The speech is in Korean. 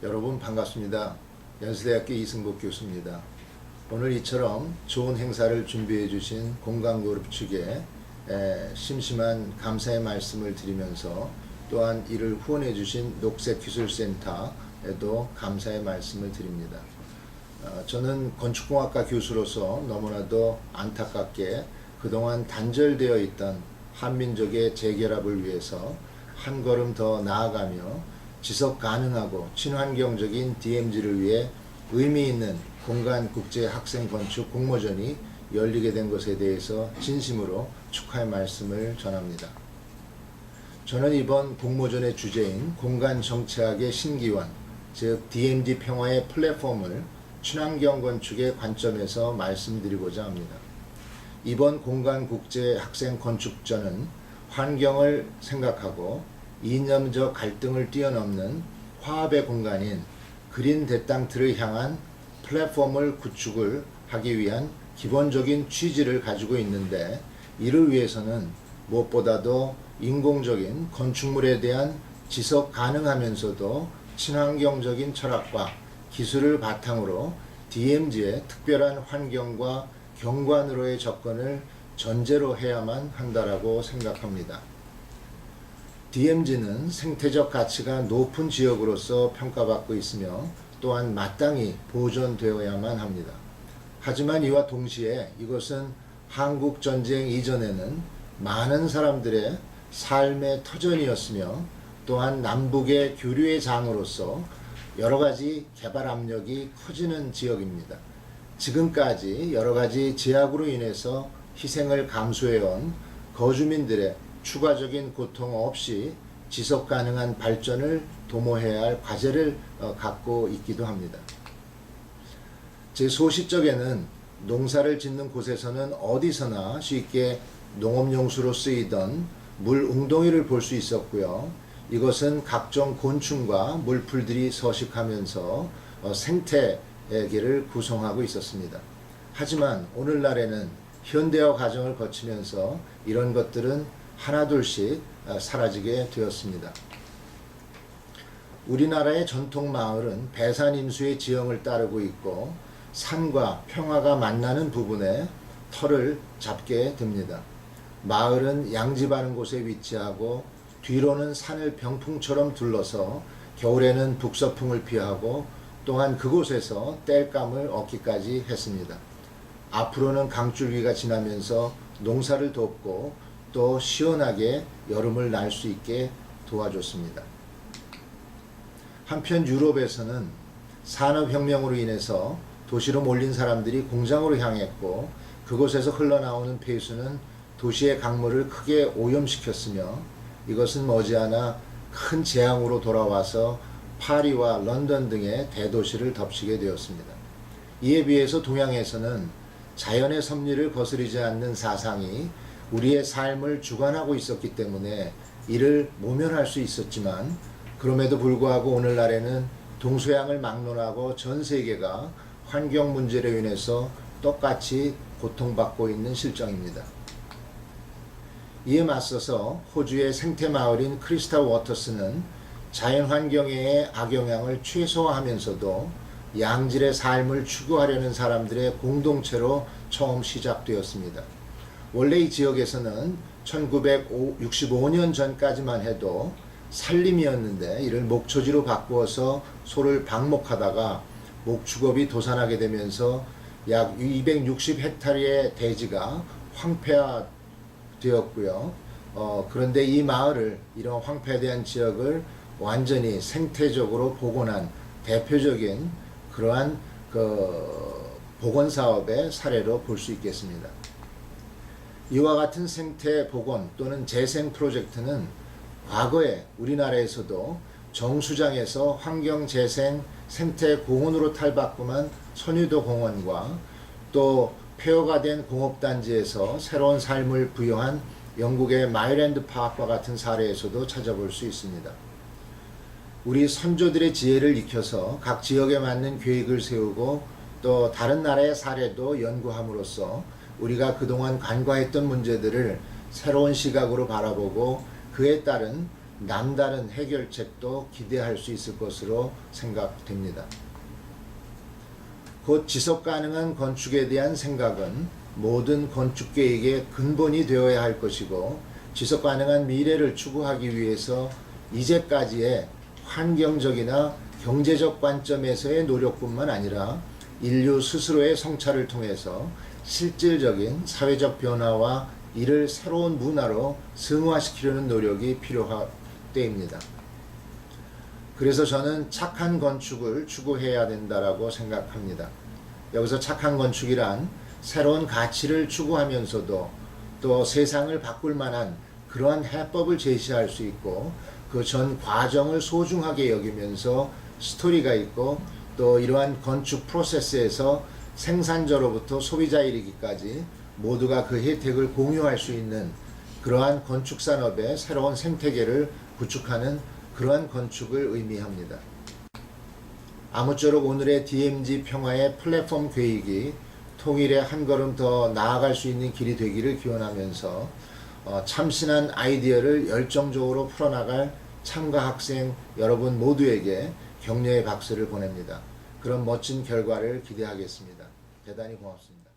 여러분 반갑습니다. 연세대학교 이승복 교수입니다. 오늘 이처럼 좋은 행사를 준비해 주신 공강그룹 측에 심심한 감사의 말씀을 드리면서 또한 이를 후원해 주신 녹색기술센터에도 감사의 말씀을 드립니다. 저는 건축공학과 교수로서 너무나도 안타깝게 그동안 단절되어 있던 한민족의 재결합을 위해서 한 걸음 더 나아가며 지속 가능하고 친환경적인 DMZ를 위해 의미 있는 공간국제학생건축 공모전이 열리게 된 것에 대해서 진심으로 축하의 말씀을 전합니다. 저는 이번 공모전의 주제인 공간정착의 신기원, 즉 DMZ 평화의 플랫폼을 친환경 건축의 관점에서 말씀드리고자 합니다. 이번 공간국제학생건축전은 환경을 생각하고 이념적 갈등을 뛰어넘는 화합의 공간인 그린 대땅트를 향한 플랫폼을 구축을 하기 위한 기본적인 취지를 가지고 있는데, 이를 위해서는 무엇보다도 인공적인 건축물에 대한 지속 가능하면서도 친환경적인 철학과 기술을 바탕으로 DMZ의 특별한 환경과 경관으로의 접근을 전제로 해야만 한다라고 생각합니다. DMZ는 생태적 가치가 높은 지역으로서 평가받고 있으며 또한 마땅히 보존되어야만 합니다. 하지만 이와 동시에 이것은 한국전쟁 이전에는 많은 사람들의 삶의 터전이었으며 또한 남북의 교류의 장으로서 여러 가지 개발 압력이 커지는 지역입니다. 지금까지 여러 가지 제약으로 인해서 희생을 감수해온 거주민들의 추가적인 고통 없이 지속 가능한 발전을 도모해야 할 과제를 갖고 있기도 합니다. 제 소시적에는 농사를 짓는 곳에서는 어디서나 쉽게 농업용수로 쓰이던 물 웅덩이를 볼 수 있었고요. 이것은 각종 곤충과 물풀들이 서식하면서 생태계를 구성하고 있었습니다. 하지만 오늘날에는 현대화 과정을 거치면서 이런 것들은 하나둘씩 사라지게 되었습니다. 우리나라의 전통 마을은 배산임수의 지형을 따르고 있고 산과 평화가 만나는 부분에 터를 잡게 됩니다. 마을은 양지바른 곳에 위치하고 뒤로는 산을 병풍처럼 둘러서 겨울에는 북서풍을 피하고 또한 그곳에서 땔감을 얻기까지 했습니다. 앞으로는 강줄기가 지나면서 농사를 돕고 또 시원하게 여름을 날 수 있게 도와줬습니다. 한편 유럽에서는 산업혁명으로 인해서 도시로 몰린 사람들이 공장으로 향했고 그곳에서 흘러나오는 폐수는 도시의 강물을 크게 오염시켰으며 이것은 머지않아 큰 재앙으로 돌아와서 파리와 런던 등의 대도시를 덮치게 되었습니다. 이에 비해서 동양에서는 자연의 섭리를 거스르지 않는 사상이 우리의 삶을 주관하고 있었기 때문에 이를 모면할 수 있었지만, 그럼에도 불구하고 오늘날에는 동서양을 막론하고 전 세계가 환경 문제로 인해서 똑같이 고통받고 있는 실정입니다. 이에 맞서서 호주의 생태마을인 크리스탈 워터스는 자연환경의 악영향을 최소화하면서도 양질의 삶을 추구하려는 사람들의 공동체로 처음 시작되었습니다. 원래 이 지역에서는 1965년 전까지만 해도 산림이었는데 이를 목초지로 바꾸어서 소를 방목하다가 목축업이 도산하게 되면서 약 260헥타르의 대지가 황폐화되었고요. 그런데 이 마을을, 이런 황폐화된 지역을 완전히 생태적으로 복원한 대표적인 그러한 복원사업의 사례로 볼 수 있겠습니다. 이와 같은 생태 복원 또는 재생 프로젝트는 과거에 우리나라에서도 정수장에서 환경재생 생태공원으로 탈바꿈한 선유도 공원과 또 폐허가 된 공업단지에서 새로운 삶을 부여한 영국의 마이랜드 파크와 같은 사례에서도 찾아볼 수 있습니다. 우리 선조들의 지혜를 익혀서 각 지역에 맞는 계획을 세우고 또 다른 나라의 사례도 연구함으로써 우리가 그동안 간과했던 문제들을 새로운 시각으로 바라보고 그에 따른 남다른 해결책도 기대할 수 있을 것으로 생각됩니다. 곧 지속 가능한 건축에 대한 생각은 모든 건축 계획의 근본이 되어야 할 것이고, 지속 가능한 미래를 추구하기 위해서 이제까지의 환경적이나 경제적 관점에서의 노력뿐만 아니라 인류 스스로의 성찰을 통해서 실질적인 사회적 변화와 이를 새로운 문화로 승화시키려는 노력이 필요할 때입니다. 그래서 저는 착한 건축을 추구해야 된다라고 생각합니다. 여기서 착한 건축이란 새로운 가치를 추구하면서도 또 세상을 바꿀 만한 그러한 해법을 제시할 수 있고, 그 전 과정을 소중하게 여기면서 스토리가 있고, 또 이러한 건축 프로세스에서 생산자로부터 소비자 이르기까지 모두가 그 혜택을 공유할 수 있는 그러한 건축 산업의 새로운 생태계를 구축하는 그러한 건축을 의미합니다. 아무쪼록 오늘의 DMZ 평화의 플랫폼 계획이 통일의 한 걸음 더 나아갈 수 있는 길이 되기를 기원하면서 참신한 아이디어를 열정적으로 풀어나갈 참가 학생 여러분 모두에게 격려의 박수를 보냅니다. 그런 멋진 결과를 기대하겠습니다. 대단히 고맙습니다.